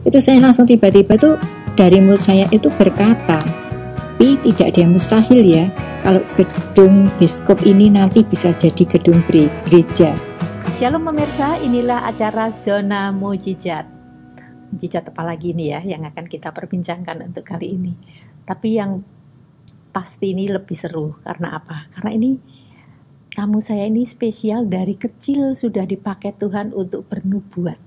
Itu saya langsung tiba-tiba tuh dari mulut saya itu berkata, tapi tidak ada yang mustahil ya kalau gedung biskop ini nanti bisa jadi gedung gereja. Shalom pemirsa, inilah acara Zona Mujizat. Mujizat apa lagi nih ya yang akan kita perbincangkan untuk kali ini. Tapi yang pasti ini lebih seru. Karena apa? Karena ini tamu saya ini spesial, dari kecil sudah dipakai Tuhan untuk bernubuat.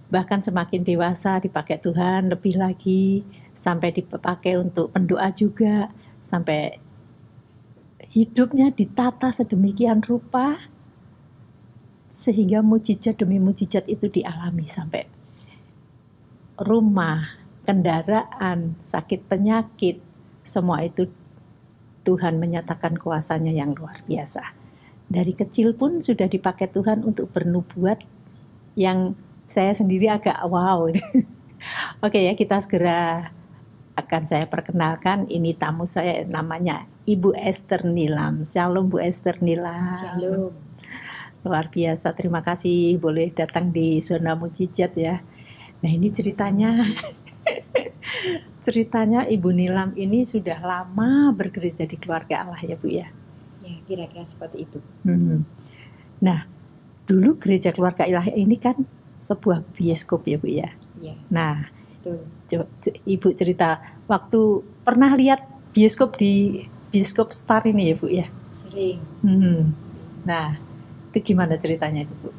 Bahkan semakin dewasa dipakai Tuhan lebih lagi, sampai dipakai untuk pendoa juga, sampai hidupnya ditata sedemikian rupa sehingga mujizat demi mujizat itu dialami, sampai rumah, kendaraan, sakit penyakit, semua itu Tuhan menyatakan kuasanya yang luar biasa. Dari kecil pun sudah dipakai Tuhan untuk bernubuat yang saya sendiri agak wow. Oke ya, kita segera akan saya perkenalkan. Ini tamu saya, namanya Ibu Esther Nilam. Shalom Bu Esther Nilam. Shalom. Luar biasa, terima kasih boleh datang di Zona Mujizat ya. Nah ini ceritanya, ceritanya Ibu Nilam ini sudah lama bergereja di keluarga Allah ya Bu ya. Ya, kira-kira seperti itu. Nah, dulu gereja keluarga Allah ini kan sebuah bioskop ya Bu ya. Ya, Nah, betul. coba Ibu cerita waktu pernah lihat bioskop di bioskop Star ini ya Bu ya. Sering. Nah, itu gimana ceritanya itu Bu?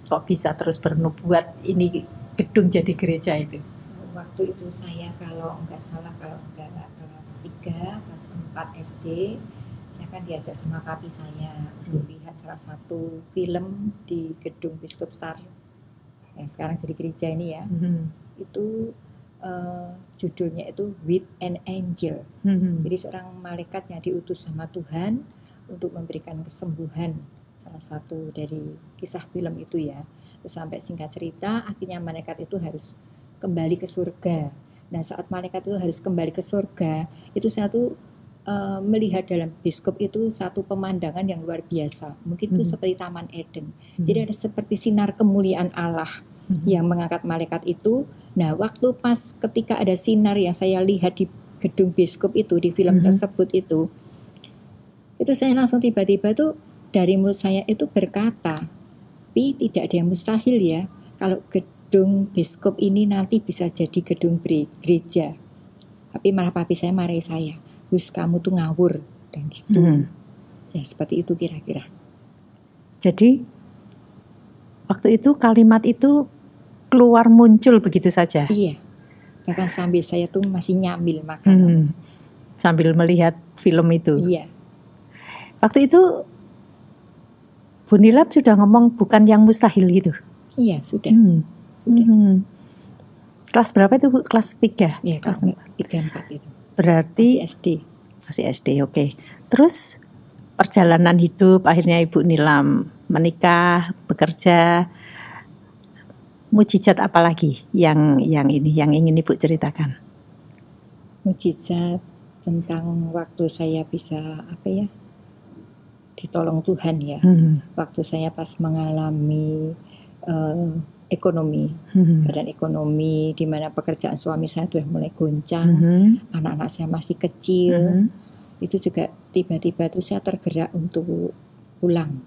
Kok bisa terus bernubuat ini gedung jadi gereja itu? Waktu itu saya kalau nggak salah, kalau nggak kelas 3, kelas 4 SD, saya kan diajak sama papi saya untuk lihat salah satu film di gedung Biskop Star yang sekarang jadi gereja ini ya. Itu judulnya itu With an Angel. Jadi seorang malaikat yang diutus sama Tuhan untuk memberikan kesembuhan, salah satu dari kisah film itu ya. Terus sampai singkat cerita, akhirnya malaikat itu harus kembali ke surga. Nah saat malaikat itu harus kembali ke surga, itu saya tuh melihat dalam biskop itu satu pemandangan yang luar biasa. Mungkin itu seperti Taman Eden. Jadi ada seperti sinar kemuliaan Allah yang mengangkat malaikat itu. Nah waktu pas ketika ada sinar yang saya lihat di gedung biskop itu, di film tersebut itu saya langsung tiba-tiba tuh dari mulut saya itu berkata, tapi tidak ada yang mustahil ya kalau gedung biskop ini nanti bisa jadi gedung gereja. Tapi malah papi saya marahi saya, "Gus, kamu tuh ngawur," dan gitu. Ya seperti itu kira-kira. Jadi waktu itu kalimat itu keluar muncul begitu saja? Iya, bahkan sambil saya tuh masih nyambil makanan. Sambil melihat film itu? Iya. Waktu itu Bu Nilam sudah ngomong bukan yang mustahil gitu? Iya, sudah. Kelas berapa itu Bu? Kelas 3? Iya, kelas 3-4 itu. Berarti masih SD. Masih SD, oke. Terus perjalanan hidup akhirnya Ibu Nilam menikah, bekerja. Mujizat apa lagi yang ingin Ibu ceritakan? Mujizat tentang waktu saya bisa ditolong Tuhan ya. Waktu saya pas mengalami ekonomi, keadaan ekonomi di mana pekerjaan suami saya sudah mulai goncang, anak-anak saya masih kecil, itu juga tiba-tiba tuh saya tergerak untuk pulang.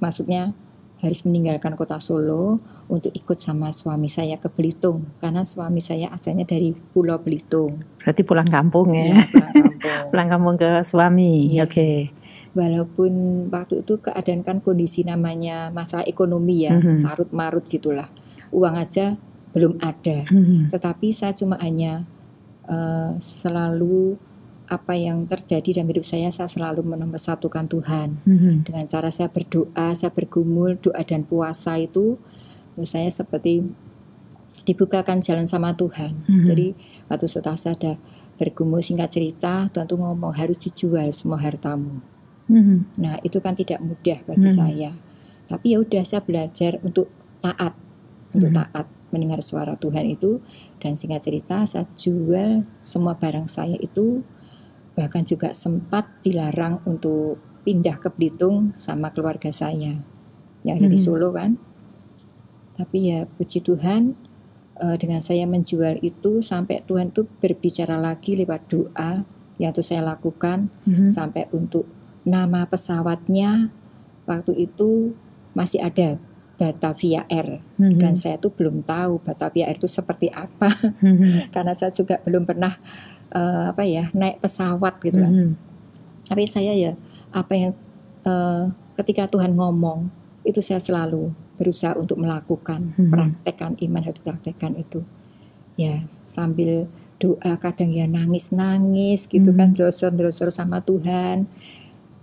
Maksudnya harus meninggalkan kota Solo untuk ikut sama suami saya ke Belitung, karena suami saya asalnya dari Pulau Belitung. Berarti pulang kampung ya? Pulang kampung. Pulang kampung ke suami, ya. Oke. Walaupun waktu itu keadaan kan kondisi namanya masalah ekonomi ya, carut marut gitulah, uang aja belum ada. Tetapi saya cuma hanya selalu apa yang terjadi dalam hidup saya selalu menomorsatukan Tuhan. Dengan cara saya berdoa, saya bergumul, doa dan puasa itu saya seperti dibukakan jalan sama Tuhan. Jadi waktu setelah saya ada bergumul, singkat cerita, Tuhan tuh ngomong harus dijual semua hartamu. Nah itu kan tidak mudah bagi saya. Tapi ya udah, saya belajar untuk taat, mendengar suara Tuhan itu. Dan singkat cerita saya jual semua barang saya itu. Bahkan juga sempat dilarang untuk pindah ke Belitung sama keluarga saya yang ada di Solo kan. Tapi ya puji Tuhan, dengan saya menjual itu sampai Tuhan tuh berbicara lagi lewat doa yang tuh saya lakukan, sampai untuk nama pesawatnya waktu itu masih ada Batavia Air, dan saya tuh belum tahu Batavia Air itu seperti apa karena saya juga belum pernah naik pesawat gitu kan. Tapi saya ya apa yang ketika Tuhan ngomong itu saya selalu berusaha untuk melakukan, praktekkan iman, harus praktekkan itu. Ya sambil doa, kadang ya nangis-nangis gitu kan, drosor-drosor sama Tuhan.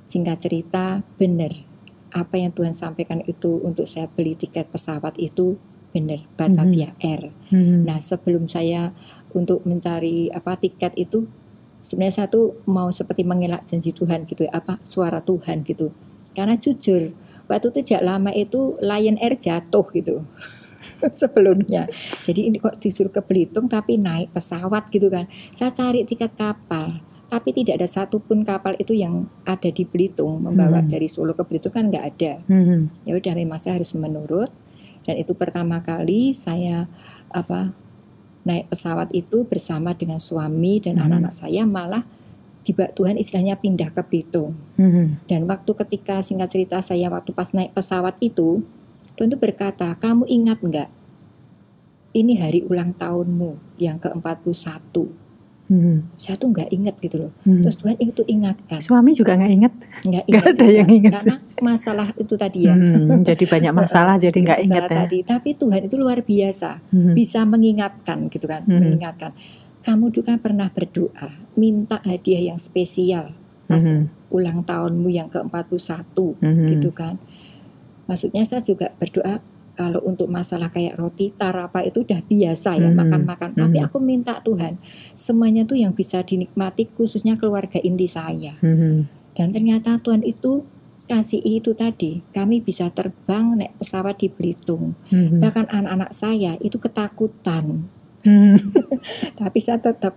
Singkat cerita, benar apa yang Tuhan sampaikan itu untuk saya beli tiket pesawat itu benar, Batavia Air. Nah sebelum saya untuk mencari tiket itu, sebenarnya saya tuh mau seperti mengelak janji Tuhan gitu, suara Tuhan gitu. Karena jujur waktu itu sejak lama itu Lion Air jatuh gitu sebelumnya. Jadi ini kok disuruh ke Belitung tapi naik pesawat gitu kan. Saya cari tiket kapal, tapi tidak ada satupun kapal itu yang ada di Belitung membawa dari Solo ke Belitung, kan nggak ada. Ya udah, memang saya harus menurut. Dan itu pertama kali saya naik pesawat itu bersama dengan suami dan anak-anak saya, malah tiba Tuhan istilahnya pindah ke Belitung. Dan waktu ketika, singkat cerita, saya waktu pas naik pesawat itu, Tuhan itu berkata, kamu ingat enggak, ini hari ulang tahunmu yang ke-41. Saya tuh nggak ingat gitu loh. Terus Tuhan itu ingatkan. Suami juga nggak ingat? Nggak ingat. Gak ada yang ingat. Karena masalah itu tadi ya. Jadi banyak masalah jadi nggak ingat ya. Tadi. Tapi Tuhan itu luar biasa, bisa mengingatkan gitu kan, mengingatkan. Kamu juga pernah berdoa, minta hadiah yang spesial pas ulang tahunmu yang ke-41 gitu kan. Maksudnya saya juga berdoa, kalau untuk masalah kayak roti tar apa itu udah biasa ya, makan-makan. Tapi aku minta Tuhan, semuanya tuh yang bisa dinikmati, khususnya keluarga inti saya. Dan ternyata Tuhan itu kasih itu tadi, kami bisa terbang naik pesawat di Belitung. Bahkan anak-anak saya itu ketakutan. Tapi saya tetap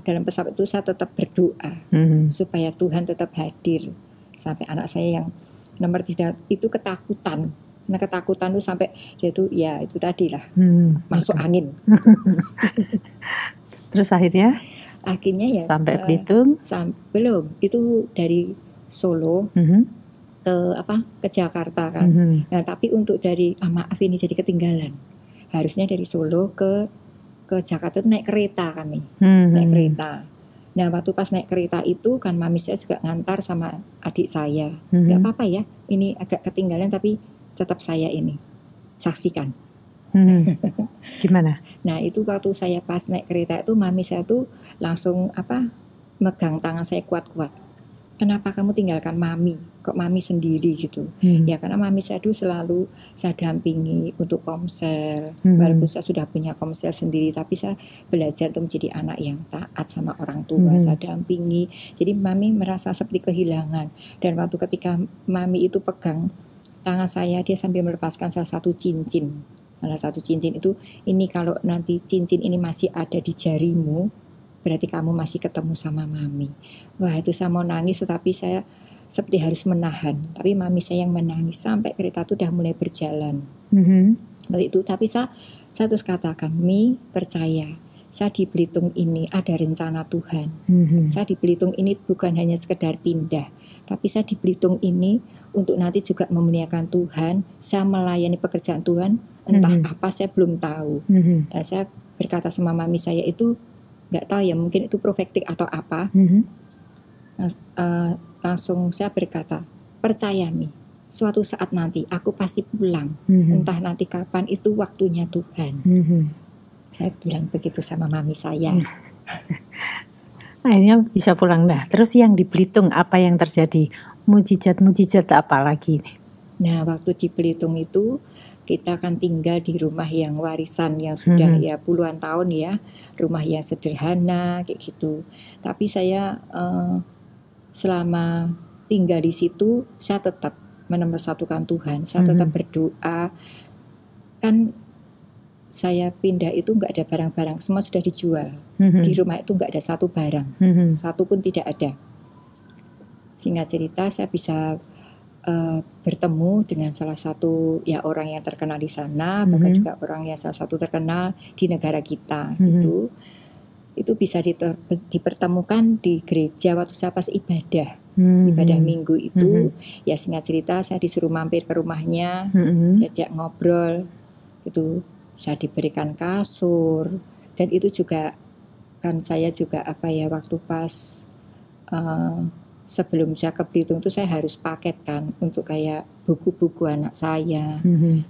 dalam pesawat itu saya tetap berdoa supaya Tuhan tetap hadir. Sampai anak saya yang nomor 3 itu ketakutan. Nah ketakutan itu sampai dia itu ya itu tadi lah, masuk angin. Terus akhirnya ya sampai Belitung? Belum, itu dari Solo ke Jakarta kan. Nah tapi untuk dari maaf ini jadi ketinggalan. Harusnya dari Solo ke Jakarta itu naik kereta kami, naik kereta. Nah waktu pas naik kereta itu kan mami saya juga ngantar sama adik saya. Gak apa-apa ya, ini agak ketinggalan tapi tetap saya ini saksikan. Gimana? Nah itu waktu saya pas naik kereta itu, mami saya tuh langsung megang tangan saya kuat-kuat. Kenapa kamu tinggalkan mami? Kok mami sendiri gitu? Ya karena mami saya tuh selalu saya dampingi untuk komsel. Walaupun saya sudah punya komsel sendiri, tapi saya belajar untuk menjadi anak yang taat sama orang tua. Saya dampingi. Jadi mami merasa seperti kehilangan. Dan waktu ketika mami itu pegang tangan saya, dia sambil melepaskan salah satu cincin. Salah satu cincin itu, ini kalau nanti cincin ini masih ada di jarimu, berarti kamu masih ketemu sama mami. Wah itu saya mau nangis, tetapi saya seperti harus menahan. Tapi mami saya yang menangis sampai kereta itu udah mulai berjalan. Seperti itu. Tapi saya terus katakan, Mi percaya, saya di Belitung ini ada rencana Tuhan. Saya di Belitung ini bukan hanya sekedar pindah, tapi saya di Belitung ini untuk nanti juga memuliakan Tuhan. Saya melayani pekerjaan Tuhan, entah apa saya belum tahu. Dan saya berkata sama mami saya itu, nggak tahu ya, mungkin itu profetik atau apa. Langsung saya berkata, percaya Mi, suatu saat nanti aku pasti pulang. Entah nanti kapan, itu waktunya Tuhan. Saya bilang begitu sama mami saya. Akhirnya bisa pulang dah. Terus yang di Belitung apa yang terjadi? Mujizat apa lagi nih? Nah waktu di Belitung itu kita akan tinggal di rumah yang warisan yang sudah ya puluhan tahun ya, rumah yang sederhana kayak gitu. Tapi saya selama tinggal di situ saya tetap menomor-satukan Tuhan, saya tetap berdoa. Kan saya pindah itu nggak ada barang-barang, semua sudah dijual. Di rumah itu nggak ada satu barang, satu pun tidak ada. Singkat cerita, saya bisa bertemu dengan salah satu ya orang yang terkenal di sana, bahkan juga orang yang salah satu terkenal di negara kita gitu. Itu bisa dipertemukan di gereja waktu saya pas ibadah minggu itu. Ya singkat cerita saya disuruh mampir ke rumahnya, diajak ngobrol gitu, saya diberikan kasur, dan itu juga kan saya juga waktu pas sebelum saya ke Belitung itu saya harus paket kan untuk kayak buku-buku anak saya,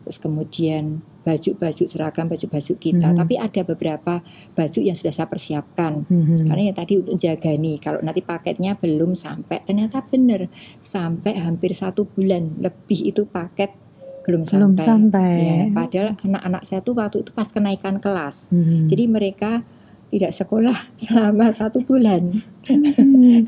terus kemudian baju-baju seragam, baju-baju kita. Tapi ada beberapa baju yang sudah saya persiapkan, karena yang tadi untuk jaga nih, kalau nanti paketnya belum sampai, ternyata benar sampai hampir 1 bulan lebih itu paket belum sampai. Ya, padahal anak-anak saya tuh waktu itu pas kenaikan kelas, jadi mereka tidak sekolah selama 1 bulan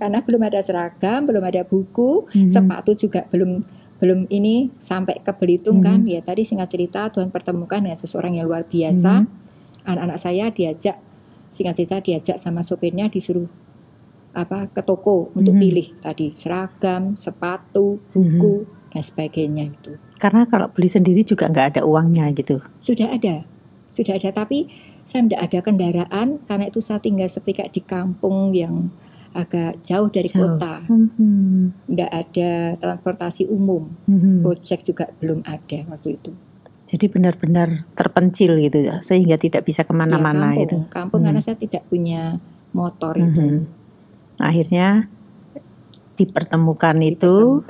karena belum ada seragam, belum ada buku, sepatu juga belum ini sampai ke Belitung kan. Ya tadi singkat cerita Tuhan pertemukan dengan seseorang yang luar biasa. Anak-anak saya diajak sama sopirnya disuruh ke toko untuk pilih tadi seragam, sepatu, buku dan sebagainya itu. Karena kalau beli sendiri juga nggak ada uangnya gitu. Sudah ada, tapi saya tidak ada kendaraan karena itu saya tinggal seperti di kampung yang agak jauh dari kota. Tidak ada transportasi umum, Gojek juga belum ada waktu itu. Jadi benar-benar terpencil gitu ya, sehingga tidak bisa kemana-mana ya, kampung karena saya tidak punya motor itu. Akhirnya dipertemukan itu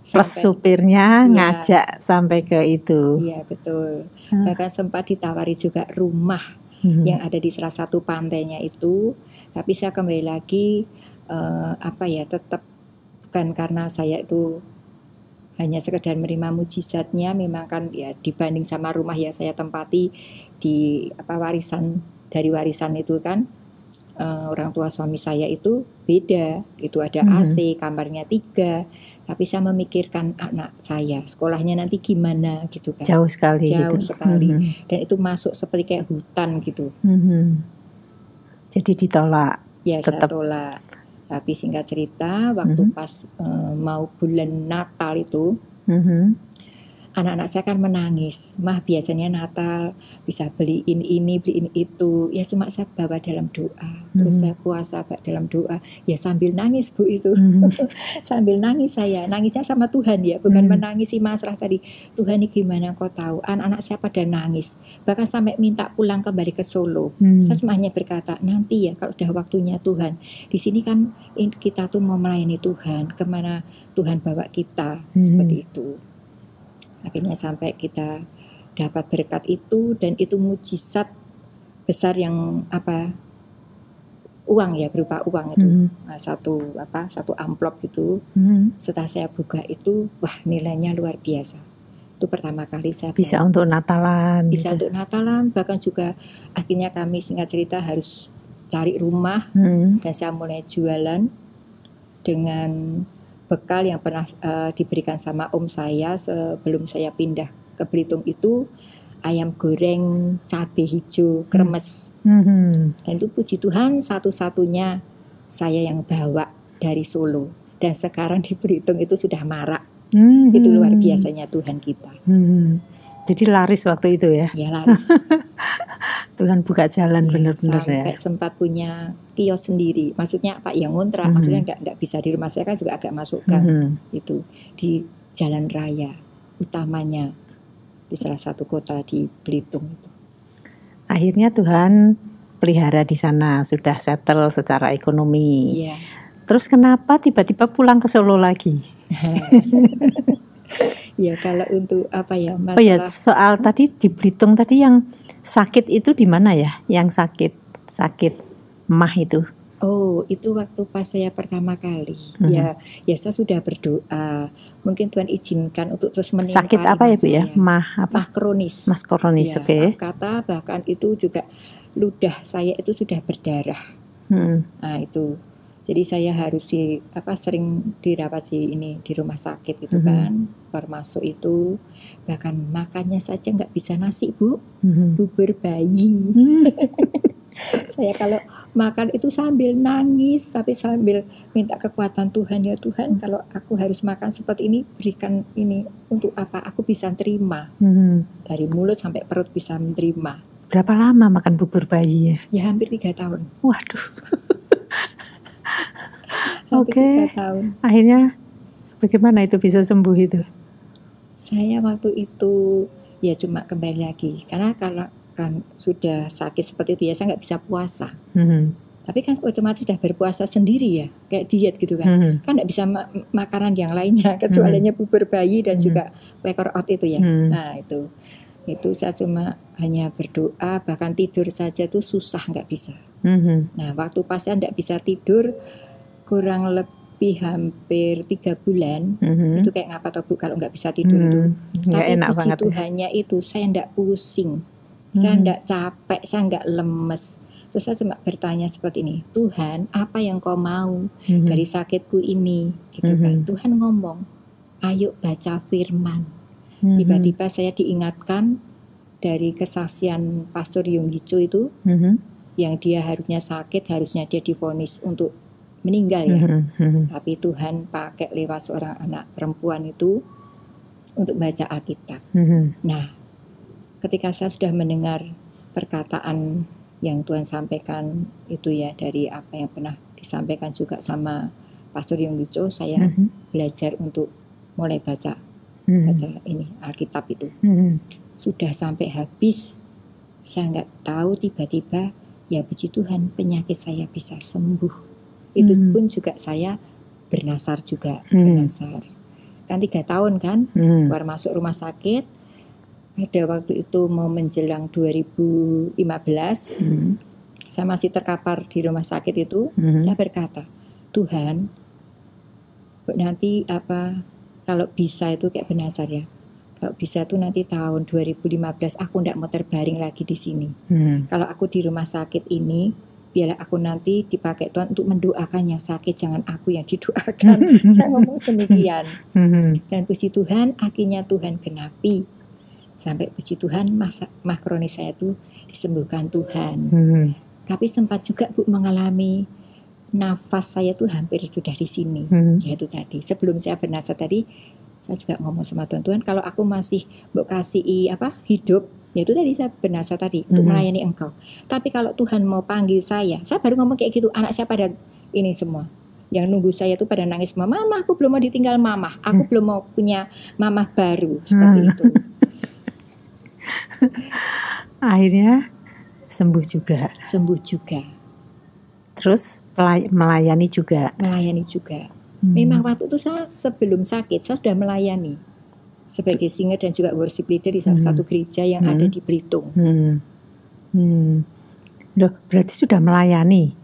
plus supirnya ngajak sampai ke itu. Iya betul. Bahkan sempat ditawari juga rumah yang ada di salah satu pantainya itu. Tapi saya kembali lagi tetap bukan karena saya itu hanya sekedar menerima mujizatnya. Memang kan ya dibanding sama rumah yang saya tempati di warisan itu kan, orang tua suami saya itu beda. Itu ada AC, kamarnya 3. Tapi saya memikirkan anak saya, sekolahnya nanti gimana gitu kan. Jauh sekali. Dan itu masuk seperti kayak hutan gitu. Jadi ditolak. Ya tetap. Saya tolak. Tapi singkat cerita, waktu pas mau bulan Natal itu, anak-anak saya kan menangis. Mah biasanya Natal bisa beliin ini, beliin itu. Ya cuma saya bawa dalam doa. Terus saya puasa dalam doa. Ya sambil nangis Bu itu. Sambil nangis saya. Nangisnya sama Tuhan ya. Bukan menangisi masalah tadi. Tuhan ini gimana kau tahu. Anak-anak saya pada nangis. Bahkan sampai minta pulang kembali ke Solo. Saya hanya berkata nanti ya kalau sudah waktunya Tuhan. Di sini kan kita tuh mau melayani Tuhan. Kemana Tuhan bawa kita. Seperti itu. Akhirnya sampai kita dapat berkat itu, dan itu mujizat besar yang uang ya, berupa uang itu. Satu amplop itu. Setelah saya buka itu, wah nilainya luar biasa. Itu pertama kali saya bisa untuk Natalan. Bisa untuk Natalan, bahkan juga akhirnya kami singkat cerita harus cari rumah, dan saya mulai jualan dengan bekal yang pernah diberikan sama om saya sebelum saya pindah ke Belitung itu, ayam goreng cabai hijau kremes. Dan itu puji Tuhan satu-satunya saya yang bawa dari Solo, dan sekarang di Belitung itu sudah marak. Itu luar biasanya Tuhan kita. Jadi laris waktu itu ya? Ya laris. Tuhan buka jalan benar-benar ya. Sampai sempat punya kios sendiri. Maksudnya yang ngontrak, maksudnya enggak bisa di rumah saya kan juga agak masuk gang. Itu di jalan raya utamanya di salah satu kota di Belitung itu. Akhirnya Tuhan pelihara di sana, sudah settle secara ekonomi. Iya. Terus kenapa tiba-tiba pulang ke Solo lagi? Ya kalau untuk masalah. Oh ya, soal tadi di Belitung tadi yang sakit itu di mana ya? Yang sakit mah itu. Oh, itu waktu pas saya pertama kali. Ya saya sudah berdoa. Mungkin Tuhan izinkan untuk terus menimpa. Sakit apa ya Bu ya? Mah kronis. Mas kronis, ya, oke. Kata bahkan itu juga ludah saya itu sudah berdarah. Nah, itu. Jadi saya harus sering dirawat di rumah sakit itu kan, termasuk itu bahkan makannya saja nggak bisa nasi Bu, bubur bayi. Saya kalau makan itu sambil nangis, tapi sambil minta kekuatan Tuhan, ya Tuhan, kalau aku harus makan seperti ini, berikan ini untuk apa aku bisa terima. Dari mulut sampai perut bisa menerima. Berapa lama makan bubur bayi ya? Ya hampir 3 tahun. Waduh. Hampir Oke. 3 tahun. Akhirnya bagaimana itu bisa sembuh itu? Saya waktu itu ya cuma kembali lagi, karena kalau kan sudah sakit seperti itu ya saya nggak bisa puasa. Tapi kan otomatis sudah berpuasa sendiri ya, kayak diet gitu kan. Kan nggak bisa makanan yang lainnya kecuali bubur bayi dan juga wake out itu ya. Nah itu saya cuma hanya berdoa, bahkan tidur saja tuh susah, nggak bisa. Nah waktu pasien nggak bisa tidur kurang lebih hampir 3 bulan, itu kayak ngapa toh Bu kalau nggak bisa tidur itu. Tapi enak puji banget ya. Tuhannya itu saya nggak pusing, saya nggak capek, saya nggak lemes. Terus saya cuma bertanya seperti ini, Tuhan apa yang kau mau dari sakitku ini, gitu kan. Tuhan ngomong, ayo baca firman. Tiba-tiba saya diingatkan dari kesaksian Pastor Yonggi Cho itu, yang dia harusnya sakit, harusnya dia divonis untuk meninggal ya. Tapi Tuhan pakai lewat seorang anak perempuan itu untuk baca Alkitab. Nah, ketika saya sudah mendengar perkataan yang Tuhan sampaikan itu ya, dari apa yang pernah disampaikan juga sama Pastor Yonggi Cho, saya belajar untuk mulai baca ini Alkitab itu. Sudah sampai habis, saya nggak tahu, tiba-tiba ya puji Tuhan penyakit saya bisa sembuh. Itu pun juga saya bernasar juga, bernasar. Kan 3 tahun kan, keluar masuk rumah sakit. Ada waktu itu mau menjelang 2015, saya masih terkapar di rumah sakit itu. Saya berkata, Tuhan, nanti apa kalau bisa itu kayak bernasar ya. Kalau bisa tuh nanti tahun 2015 aku tidak mau terbaring lagi di sini. Kalau aku di rumah sakit ini, biarlah aku nanti dipakai Tuhan untuk mendoakan yang sakit, jangan aku yang didoakan. Saya ngomong demikian. Dan puji Tuhan, akhirnya Tuhan genapi. Sampai puji Tuhan, mah kronis saya itu disembuhkan Tuhan. Tapi sempat juga Bu mengalami nafas saya tuh hampir sudah di sini. Yaitu tadi, sebelum saya bernasar tadi, saya juga ngomong sama Tuhan, kalau aku masih mau kasih hidup, yaitu tadi saya bernasar tadi untuk melayani Engkau. Tapi kalau Tuhan mau panggil saya baru ngomong kayak gitu, anak saya pada ini semua. Yang nunggu saya tuh pada nangis semua, Mama aku belum mau ditinggal Mama, aku belum mau punya Mama baru, seperti itu. Akhirnya sembuh juga. Terus melayani juga. Memang waktu itu saya sebelum sakit saya sudah melayani sebagai singer dan juga worship leader di salah satu gereja yang ada di Belitung. Loh, berarti sudah melayani.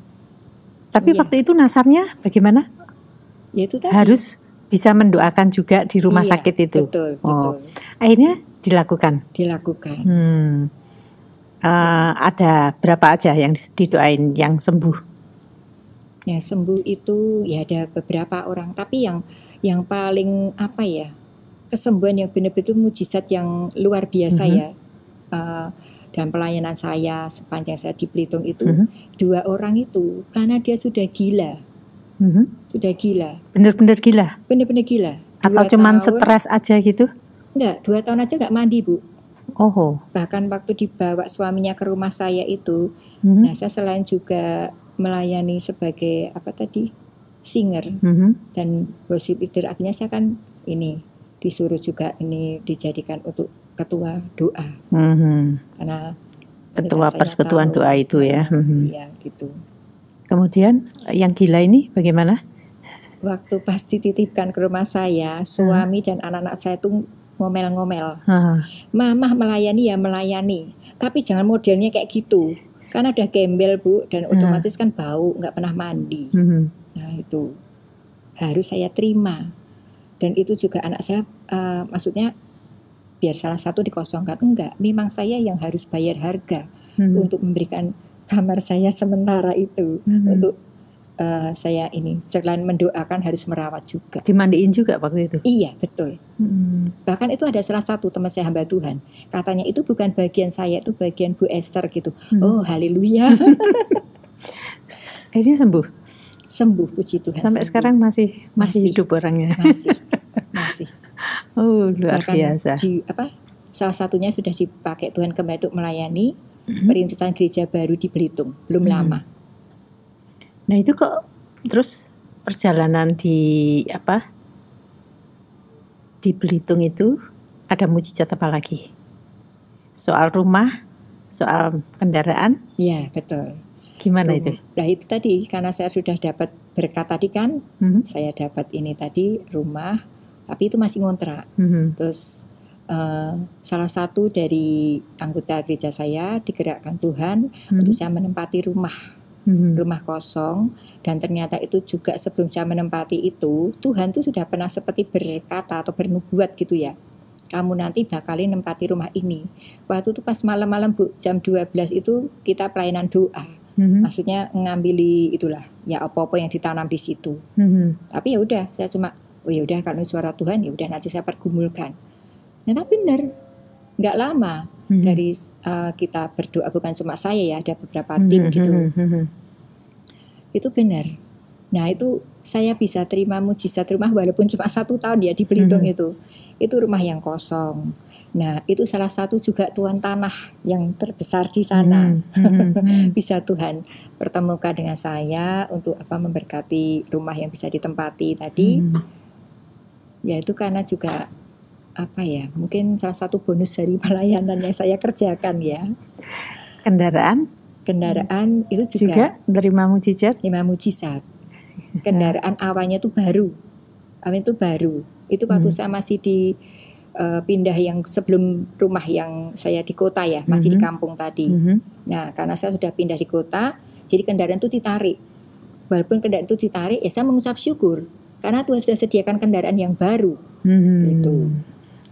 Tapi waktu itu nasarnya bagaimana? Yaitu tadi. Harus bisa mendoakan juga di rumah sakit itu. Betul. Akhirnya dilakukan. Ada berapa aja yang didoain yang sembuh? Yang sembuh itu ya ada beberapa orang, tapi yang paling kesembuhan yang benar-benar mujizat yang luar biasa ya. Dan pelayanan saya sepanjang saya di Belitung itu 2 orang itu karena dia sudah gila. Sudah gila. Benar-benar gila? Benar-benar gila. Atau cuman stres aja gitu? Enggak, 2 tahun aja enggak mandi Bu. Bahkan waktu dibawa suaminya ke rumah saya itu, nah saya selain juga melayani sebagai singer dan worship leader, akhirnya saya kan ini disuruh juga ini dijadikan untuk ketua doa. Karena ketua persekutuan doa itu ya. Iya gitu. Kemudian yang gila ini bagaimana? Waktu pas dititipkan ke rumah saya, suami dan anak-anak saya tuh ngomel-ngomel. Mama melayani ya melayani, tapi jangan modelnya kayak gitu. Karena udah gembel Bu, dan otomatis kan bau, nggak pernah mandi. Nah itu harus saya terima. Dan itu juga anak saya, maksudnya biar salah satu dikosongkan, enggak. Memang saya yang harus bayar harga untuk memberikan kamar saya sementara itu, untuk saya ini selain mendoakan harus merawat juga. Dimandiin juga waktu itu? Iya, betul. Bahkan itu ada salah satu teman saya hamba Tuhan, katanya itu bukan bagian saya, itu bagian Bu Esther gitu. Oh, haleluya. Akhirnya Sembuh, puji Tuhan. Sampai sembuh. sekarang masih hidup orangnya. Masih. Oh, luar Bahkan biasa. Salah satunya sudah dipakai Tuhan kembali untuk melayani perintisan gereja baru di Belitung, belum lama. Nah itu kok terus perjalanan di Belitung itu ada mujizat apa lagi? Soal rumah, soal kendaraan? Ya, betul. Gimana itu? Nah itu tadi, karena saya sudah dapat berkat tadi kan, saya dapat ini tadi rumah, tapi itu masih ngontrak. Terus salah satu dari anggota gereja saya digerakkan Tuhan untuk saya menempati rumah kosong, dan ternyata itu juga sebelum saya menempati itu Tuhan tuh sudah pernah seperti berkata atau bernubuat gitu ya, kamu nanti bakalin nempati rumah ini. Waktu itu pas malam-malam Bu, jam 12 itu kita pelayanan doa, maksudnya ngambili itulah ya apa-apa yang ditanam di situ. Tapi ya udah, saya cuma ya udah kalau suara Tuhan ya udah nanti saya pergumulkan. Nah benar, nggak lama dari kita berdoa, bukan cuma saya ya, ada beberapa tim gitu. Itu benar. Nah itu saya bisa terima mujizat rumah walaupun cuma 1 tahun ya di Belitung itu rumah yang kosong. Nah itu salah satu juga tuan tanah yang terbesar di sana. Bisa Tuhan pertemukan dengan saya untuk memberkati rumah yang bisa ditempati tadi. Ya itu karena juga mungkin salah satu bonus dari pelayanan yang saya kerjakan ya. Kendaraan itu juga menerima mujizat. Kendaraan awalnya itu baru. Itu waktu saya masih di pindah yang sebelum rumah yang saya di kota ya, masih di kampung tadi. Nah, karena saya sudah pindah di kota, jadi kendaraan itu ditarik. Walaupun kendaraan itu ditarik, ya saya mengucap syukur karena Tuhan sudah sediakan kendaraan yang baru. Itu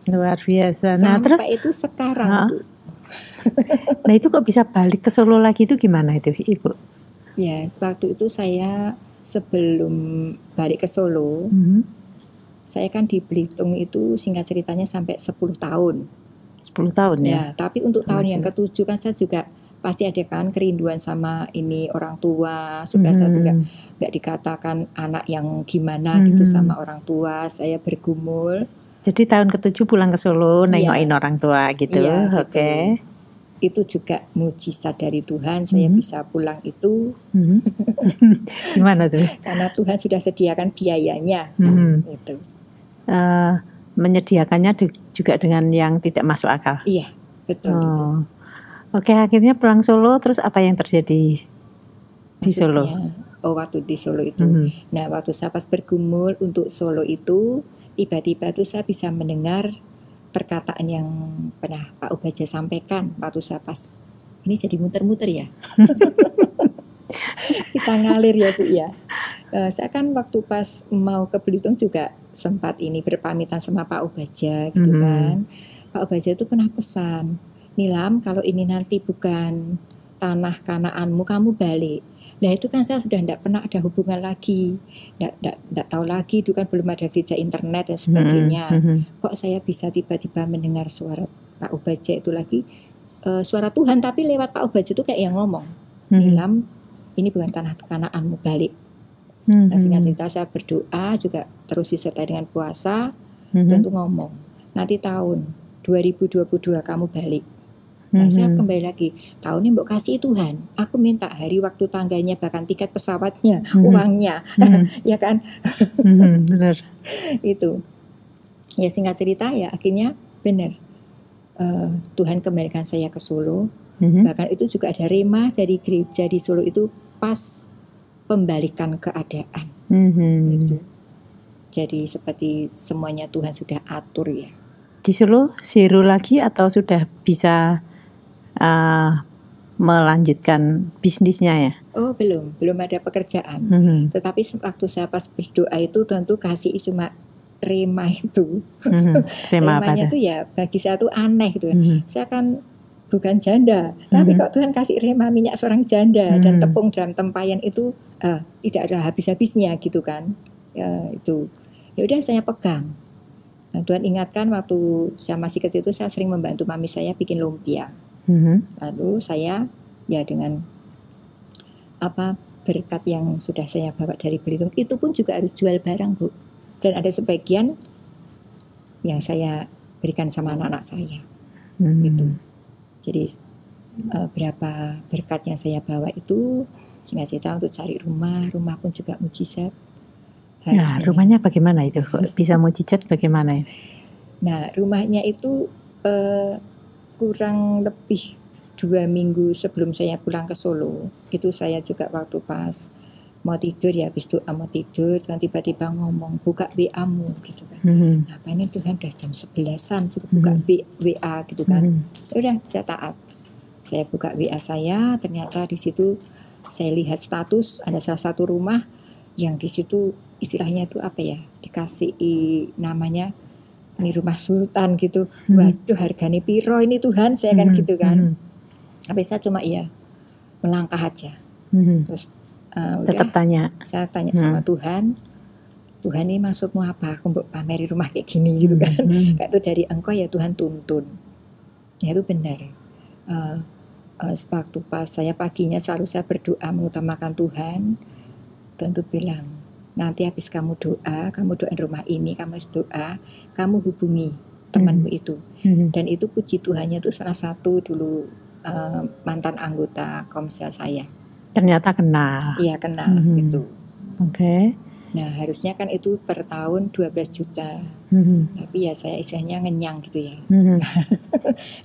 luar biasa. Nah, terus itu sekarang Bu. Nah itu kok bisa balik ke Solo lagi, itu gimana itu Ibu? Ya waktu itu saya sebelum balik ke Solo, saya kan di Belitung itu singkat ceritanya sampai 10 tahun. 10 tahun ya? Ya, tapi untuk tahun yang ke-7 kan saya juga pasti ada kan kerinduan sama ini orang tua, supaya saya juga nggak dikatakan anak yang gimana gitu sama orang tua. Saya bergumul. Jadi tahun ke-7 pulang ke Solo, nengokin orang tua gitu. Iya, Oke. Itu juga mujizat dari Tuhan, saya bisa pulang itu. Gimana tuh? Karena Tuhan sudah sediakan biayanya. Itu. Menyediakannya juga dengan yang tidak masuk akal. Iya, betul. Itu. Oke, akhirnya pulang Solo, terus apa yang terjadi di Solo? Waktu di Solo itu. Nah, waktu saya pas bergumul untuk Solo itu, tiba-tiba tuh saya bisa mendengar perkataan yang pernah Pak Ubaja sampaikan waktu saya pas, ini jadi muter-muter ya. Kita ngalir ya Bu ya. Saya kan waktu pas mau ke Belitung juga sempat ini berpamitan sama Pak Ubaja gitu kan. Pak Ubaja itu pernah pesan, Nilam kalau ini nanti bukan tanah Kanaanmu, kamu balik. Nah itu kan saya sudah tidak pernah ada hubungan lagi, tidak tahu lagi, itu kan belum ada gereja internet dan sebagainya. Kok saya bisa tiba-tiba mendengar suara Pak Ubaja itu lagi, suara Tuhan tapi lewat Pak Ubaja itu kayak yang ngomong, Nilam ini bukan tanah Kanaanmu, balik. Nah singkat cerita saya berdoa juga terus disertai dengan puasa, tentu ngomong nanti tahun 2022 kamu balik. Nah saya kembali lagi, tahun ini mbok kasih Tuhan, aku minta hari waktu tangganya bahkan tiket pesawatnya, uangnya, ya kan? Benar. Itu ya singkat cerita ya akhirnya benar, Tuhan kembalikan saya ke Solo. Bahkan itu juga ada rema dari gereja di Solo itu pas pembalikan keadaan. Gitu. Jadi seperti semuanya Tuhan sudah atur ya. Di Solo zero lagi atau sudah bisa melanjutkan bisnisnya ya? Oh belum ada pekerjaan. Tetapi waktu saya pas berdoa itu tentu kasih cuma rema itu. Remanya itu ya bagi saya tuh aneh gitu. Saya kan bukan janda. Tapi kok Tuhan kasih rema minyak seorang janda dan tepung dalam tempayan itu tidak ada habis-habisnya gitu kan. Itu ya udah saya pegang. Nah, Tuhan ingatkan waktu saya masih kecil itu saya sering membantu mami saya bikin lumpia. Lalu saya ya dengan berkat yang sudah saya bawa dari Belitung itu pun juga harus jual barang, Bu. Dan ada sebagian yang saya berikan sama anak-anak saya. Gitu. Jadi berapa berkat yang saya bawa itu sehingga cerita untuk cari rumah pun juga mujizat. Nah, rumahnya bagaimana itu? Bisa mujizat bagaimana itu? Nah, rumahnya itu kurang lebih 2 minggu sebelum saya pulang ke Solo. Itu saya juga waktu pas mau tidur ya, habis doa mau tidur, dan tiba-tiba ngomong, buka WA-mu gitu kan. Nah, ini Tuhan udah jam 11-an, suruh buka WA gitu kan. Udah, saya taat. Saya buka WA saya, ternyata di situ saya lihat status ada salah satu rumah yang di situ istilahnya itu dikasih namanya ini rumah sultan gitu. Waduh, harganya piro ini Tuhan, saya kan gitu kan. Tapi saya cuma melangkah aja. Terus tetap tanya. Saya tanya sama Tuhan ini maksudmu apa? Aku mau pameri rumah kayak gini gitu kan. Kayak itu dari Engkau ya Tuhan tuntun. Ya itu benar. Waktu pas saya paginya selalu saya berdoa mengutamakan Tuhan. Tentu bilang, nanti habis kamu doain rumah ini, kamu doa, kamu hubungi temanmu itu. Dan itu puji Tuhannya itu salah satu dulu mantan anggota Komsel saya. Ternyata kenal. Iya, kenal gitu. Oke. Nah, harusnya kan itu per tahun 12 juta. Tapi ya saya istilahnya ngenyang gitu ya.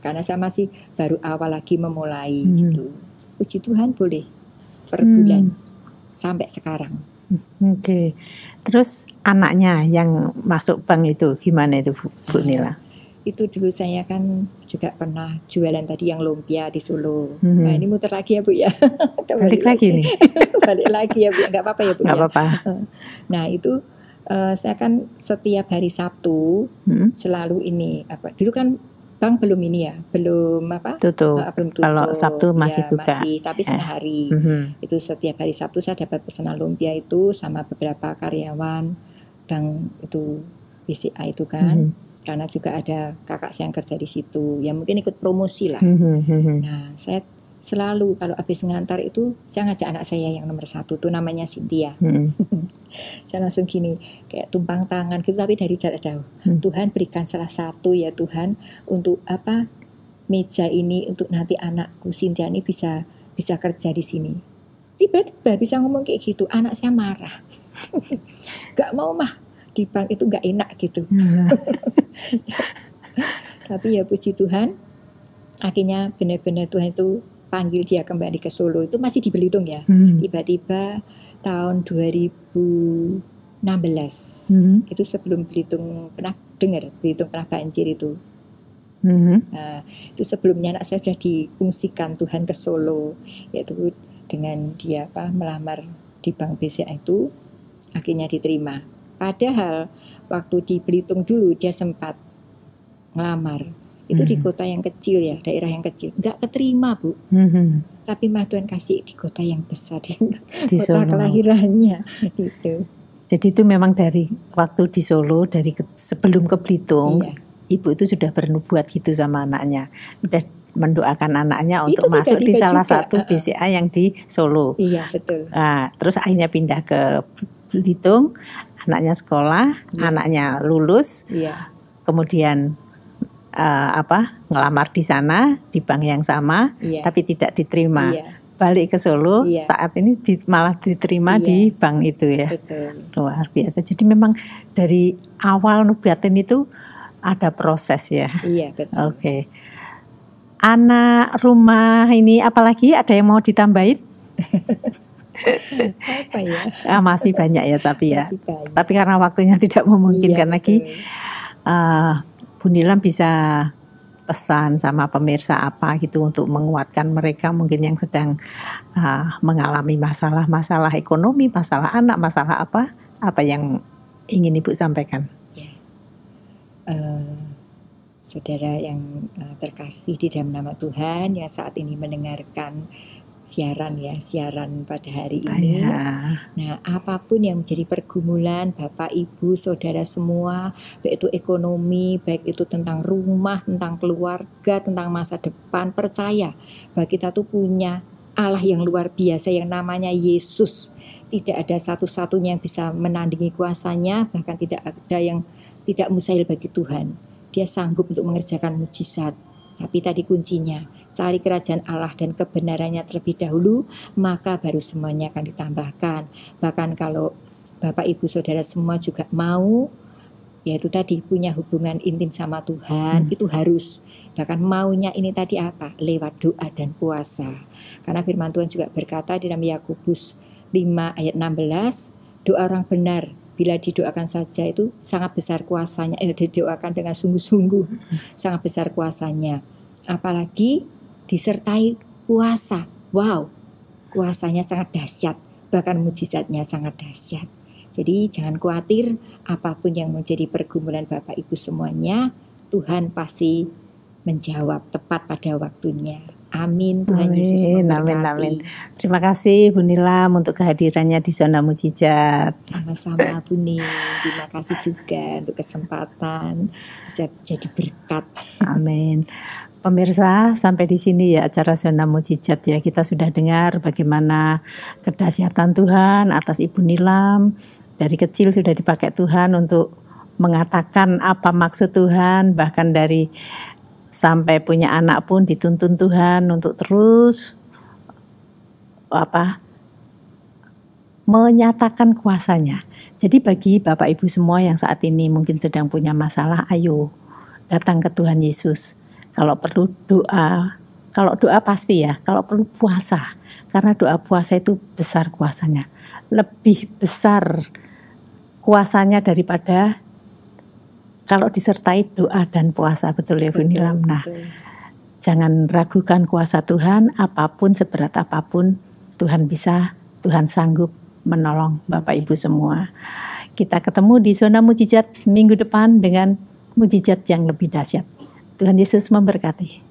Karena saya masih baru awal lagi memulai gitu. Puji Tuhan boleh per bulan sampai sekarang. Oke. Terus anaknya yang masuk bank itu gimana itu Bu Nila? Itu dulu saya kan juga pernah jualan tadi yang lumpia di Solo. Nah, ini muter lagi ya Bu ya. Balik lagi nih. Balik lagi ya Bu, nggak apa-apa ya Bu. Nggak apa-apa. Nah itu saya kan setiap hari Sabtu selalu ini dulu kan bank belum tutup. Belum tutup. Kalau Sabtu masih buka. Masih, tapi setengah hari. Itu setiap hari Sabtu saya dapat pesanan lumpia itu sama beberapa karyawan bank itu BCA itu kan. Karena juga ada kakak saya yang kerja di situ, ya mungkin ikut promosi lah. Nah, saya selalu kalau habis ngantar itu saya ngajak anak saya yang nomor 1 tuh namanya Cynthia. Saya langsung gini kayak tumpang tangan gitu tapi dari jarak jauh. Tuhan berikan salah satu ya Tuhan untuk meja ini untuk nanti anakku Cynthia ini bisa kerja di sini. Tiba-tiba bisa ngomong kayak gitu, anak saya marah. Gak mau di bank itu gak enak gitu. Tapi ya puji Tuhan, akhirnya benar-benar Tuhan itu panggil dia kembali ke Solo. Itu masih di Belitung ya. Tiba-tiba tahun 2016 itu sebelum Belitung pernah dengar Belitung pernah banjir itu. Nah, itu sebelumnya anak saya sudah diungsikan Tuhan ke Solo, yaitu dengan dia melamar di bank BCA itu akhirnya diterima. Padahal waktu di Belitung dulu dia sempat ngelamar itu di kota yang kecil ya, daerah yang kecil, nggak keterima Bu. Tapi Tuhan kasih di kota yang besar di kota Solo. Kelahirannya gitu. Jadi itu memang dari waktu di Solo, dari sebelum ke Belitung, ibu itu sudah bernubuat gitu sama anaknya, udah mendoakan anaknya untuk masuk di salah satu BCA yang di Solo. Iya betul. Nah, terus akhirnya pindah ke Belitung, anaknya sekolah, anaknya lulus, kemudian ngelamar di sana di bank yang sama, tapi tidak diterima. Balik ke Solo, saat ini malah diterima di bank itu ya. Betul. Luar biasa. Jadi memang dari awal nubuatan itu ada proses ya. Iya betul. Oke. Anak rumah ini apalagi ada yang mau ditambahin? Apa ya? Masih banyak ya tapi ya. Banyak. Tapi karena waktunya tidak memungkinkan lagi, Bu Nila bisa pesan sama pemirsa apa gitu untuk menguatkan mereka mungkin yang sedang mengalami masalah ekonomi, masalah anak, masalah apa yang ingin Ibu sampaikan? saudara yang terkasih di dalam nama Tuhan yang saat ini mendengarkan siaran pada hari ini. Nah, apapun yang menjadi pergumulan Bapak, Ibu, saudara semua, baik itu ekonomi, baik itu tentang rumah, tentang keluarga, tentang masa depan, percaya bahwa kita tuh punya Allah yang luar biasa yang namanya Yesus. Tidak ada satu-satunya yang bisa menandingi kuasanya, bahkan tidak ada yang tidak mustahil bagi Tuhan. Dia sanggup untuk mengerjakan mujizat. Tapi tadi kuncinya, cari kerajaan Allah dan kebenarannya terlebih dahulu, maka baru semuanya akan ditambahkan. Bahkan kalau Bapak, Ibu, Saudara semua juga mau, yaitu tadi punya hubungan intim sama Tuhan, itu harus. Bahkan maunya ini tadi apa? Lewat doa dan puasa. Karena firman Tuhan juga berkata di dalam Yakobus 5 ayat 16, doa orang benar bila didoakan saja itu sangat besar kuasanya, didoakan dengan sungguh-sungguh, sangat besar kuasanya. Apalagi disertai puasa. Wow, kuasanya sangat dahsyat, bahkan mujizatnya sangat dahsyat. Jadi jangan khawatir apapun yang menjadi pergumulan Bapak Ibu semuanya, Tuhan pasti menjawab tepat pada waktunya. Amin. Tuhan Yesus memberkati. Amin. Terima kasih Bu Nilam untuk kehadirannya di Zona Mujizat. Sama-sama Bu Nin. Terima kasih juga untuk kesempatan bisa jadi berkat. Amin. Pemirsa, sampai di sini ya acara Zona Mujizat ya. Kita sudah dengar bagaimana kedahsyatan Tuhan atas Ibu Nilam. Dari kecil sudah dipakai Tuhan untuk mengatakan apa maksud Tuhan, bahkan dari sampai punya anak pun dituntun Tuhan untuk terus menyatakan kuasanya. Jadi bagi Bapak Ibu semua yang saat ini mungkin sedang punya masalah, ayo datang ke Tuhan Yesus. Kalau perlu doa, kalau doa pasti ya, kalau perlu puasa. Karena doa puasa itu besar kuasanya. Lebih besar kuasanya daripada kalau disertai doa dan puasa, betul ya Bu Nilam. Nah, jangan ragukan kuasa Tuhan, apapun seberat apapun Tuhan bisa, Tuhan sanggup menolong Bapak Ibu semua. Kita ketemu di Zona Mujizat minggu depan dengan mujizat yang lebih dahsyat. Tuhan Yesus memberkati.